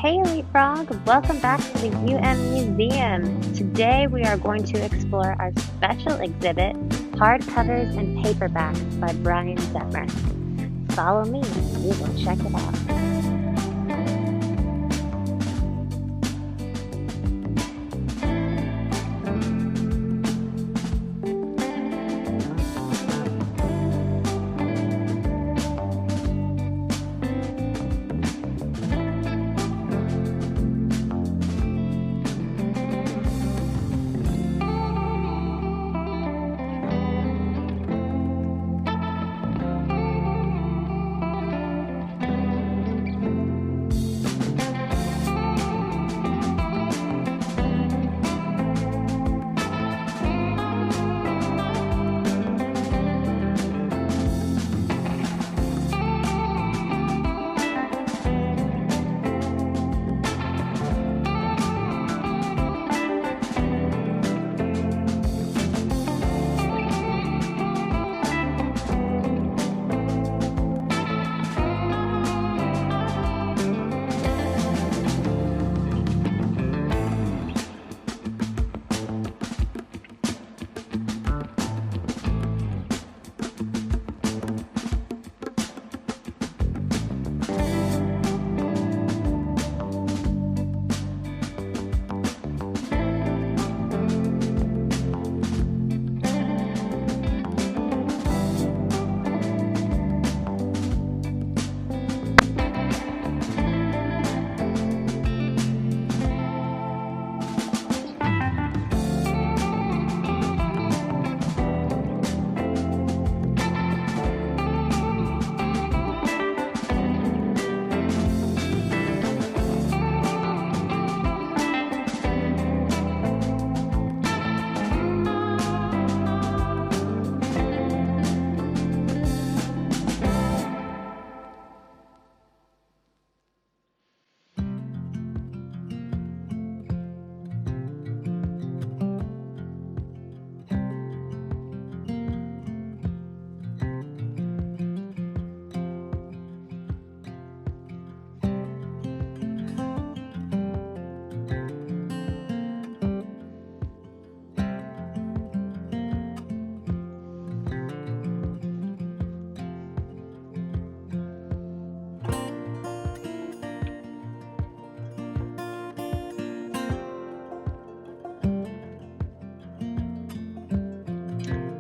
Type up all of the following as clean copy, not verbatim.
Hey Leapfrog, welcome back to the UM Museum. Today we are going to explore our special exhibit, Hardcovers and Paperbacks by Brian Detmer. Follow me, we will check it out.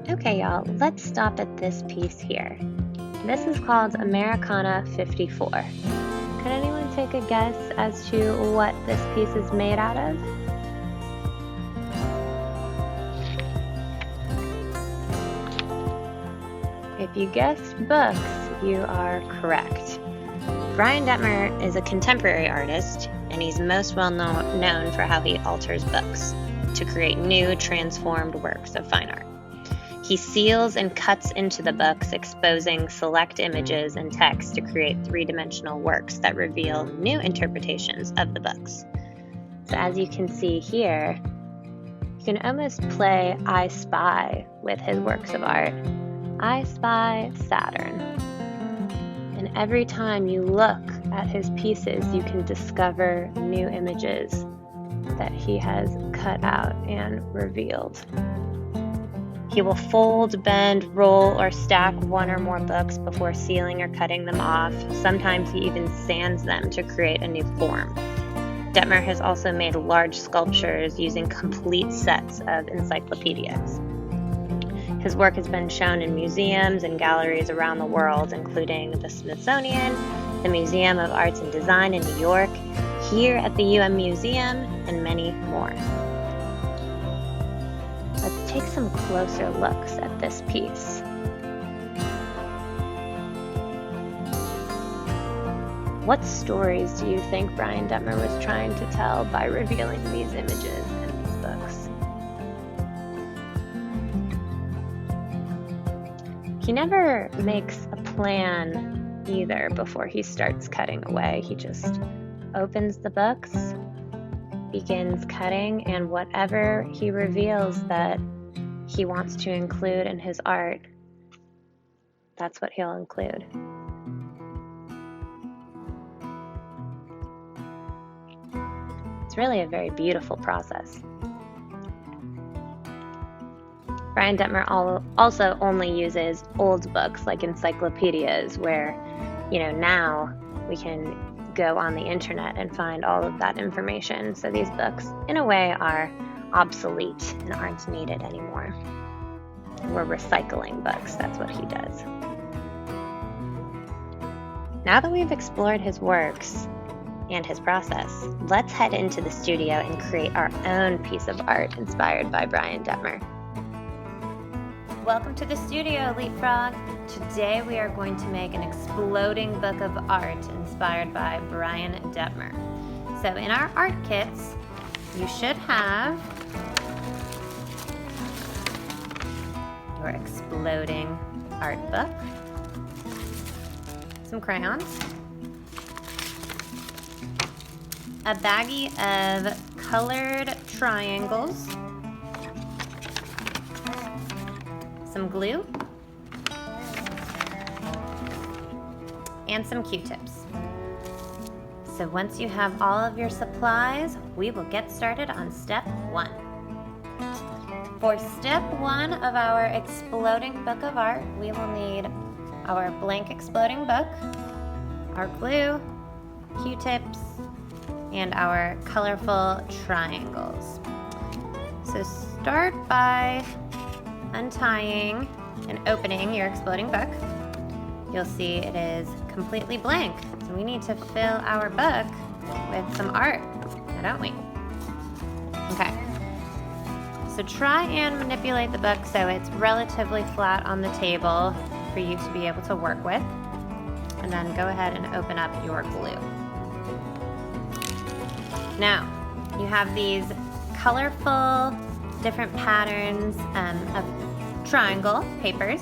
Okay, y'all, let's stop at this piece here. This is called Americana 54. Could anyone take a guess as to what this piece is made out of? If you guessed books, you are correct. Brian Detmer is a contemporary artist, and he's most well known for how he alters books to create new, transformed works of fine art. He seals and cuts into the books, exposing select images and text to create three-dimensional works that reveal new interpretations of the books. So as you can see here, you can almost play I Spy with his works of art. I spy Saturn. And every time you look at his pieces, you can discover new images that he has cut out and revealed. He will fold, bend, roll, or stack one or more books before sealing or cutting them off. Sometimes he even sands them to create a new form. Detmer has also made large sculptures using complete sets of encyclopedias. His work has been shown in museums and galleries around the world, including the Smithsonian, the Museum of Arts and Design in New York, here at the UM Museum, and many more. Let's take some closer looks at this piece. What stories do you think Brian Detmer was trying to tell by revealing these images in these books? He never makes a plan either before he starts cutting away. He just opens the books, begins cutting, and whatever he reveals that he wants to include in his art, that's what he'll include. It's really a very beautiful process. Brian Detmer also only uses old books like encyclopedias where, now we can go on the internet and find all of that information. So these books, in a way, are obsolete and aren't needed anymore. We're recycling books. That's what he does. Now that we've explored his works and his process, let's head into the studio and create our own piece of art inspired by Brian Detmer. Welcome to the studio, Leapfrog. Today we are going to make an exploding book of art inspired by Brian Detmer. So in our art kits, you should have your exploding art book, some crayons, a baggie of colored triangles, some glue, and some Q-tips. So once you have all of your supplies, we will get started on step 1. For step 1 of our exploding book of art, we will need our blank exploding book, our glue, Q-tips, and our colorful triangles. So start by untying and opening your exploding book. You'll see it is completely blank. So we need to fill our book with some art, don't we? Okay. So try and manipulate the book so it's relatively flat on the table for you to be able to work with. And then go ahead and open up your glue. Now, you have these colorful different patterns of triangle papers.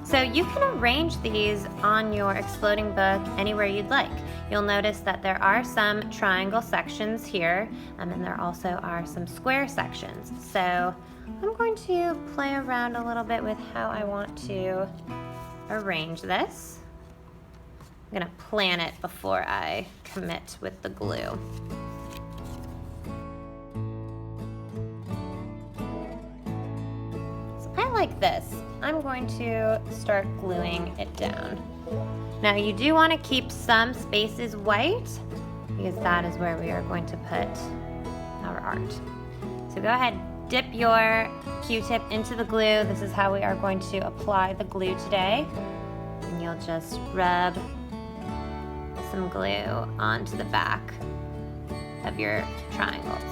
So you can arrange these on your exploding book anywhere you'd like. You'll notice that there are some triangle sections here, and then there also are some square sections. So I'm going to play around a little bit with how I want to arrange this. I'm gonna plan it before I commit with the glue. Like this, I'm going to start gluing it down. Now you do want to keep some spaces white because that is where we are going to put our art. So go ahead, dip your Q-tip into the glue. This is how we are going to apply the glue today. And you'll just rub some glue onto the back of your triangles.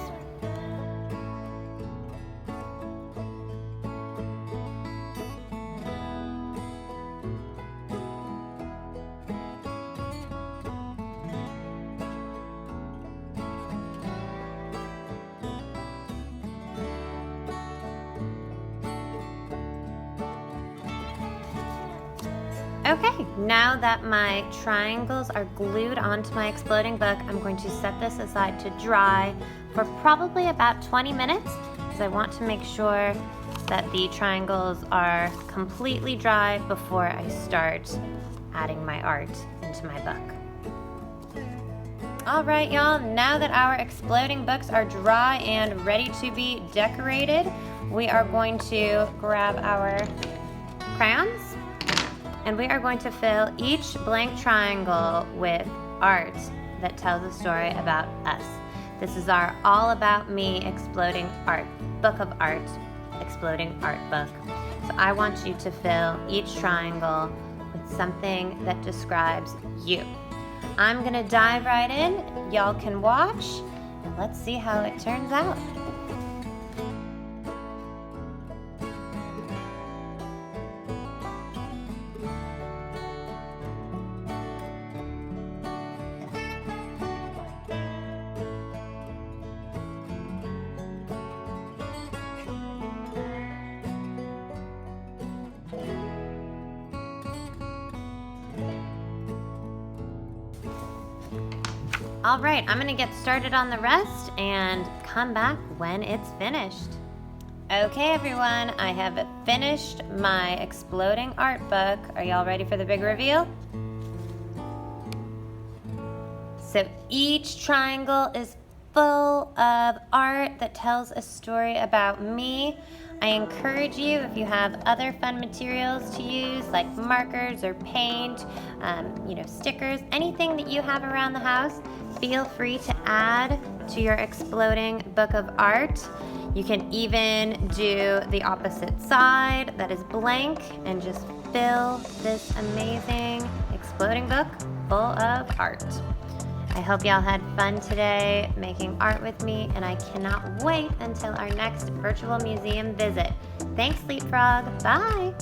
Okay, now that my triangles are glued onto my exploding book, I'm going to set this aside to dry for probably about 20 minutes because I want to make sure that the triangles are completely dry before I start adding my art into my book. All right, y'all, now that our exploding books are dry and ready to be decorated, we are going to grab our crayons and we are going to fill each blank triangle with art that tells a story about us. This is our All About Me Exploding Art Book of Art, Exploding Art Book. So I want you to fill each triangle with something that describes you. I'm gonna dive right in, y'all can watch, and let's see how it turns out. All right, I'm gonna get started on the rest and come back when it's finished. Okay, everyone, I have finished my exploding art book. Are y'all ready for the big reveal? So each triangle is full of art that tells a story about me. I encourage you, if you have other fun materials to use, like markers or paint, stickers, anything that you have around the house, feel free to add to your exploding book of art. You can even do the opposite side that is blank and just fill this amazing exploding book full of art. I hope y'all had fun today making art with me, and I cannot wait until our next virtual museum visit. Thanks, Leapfrog. Bye.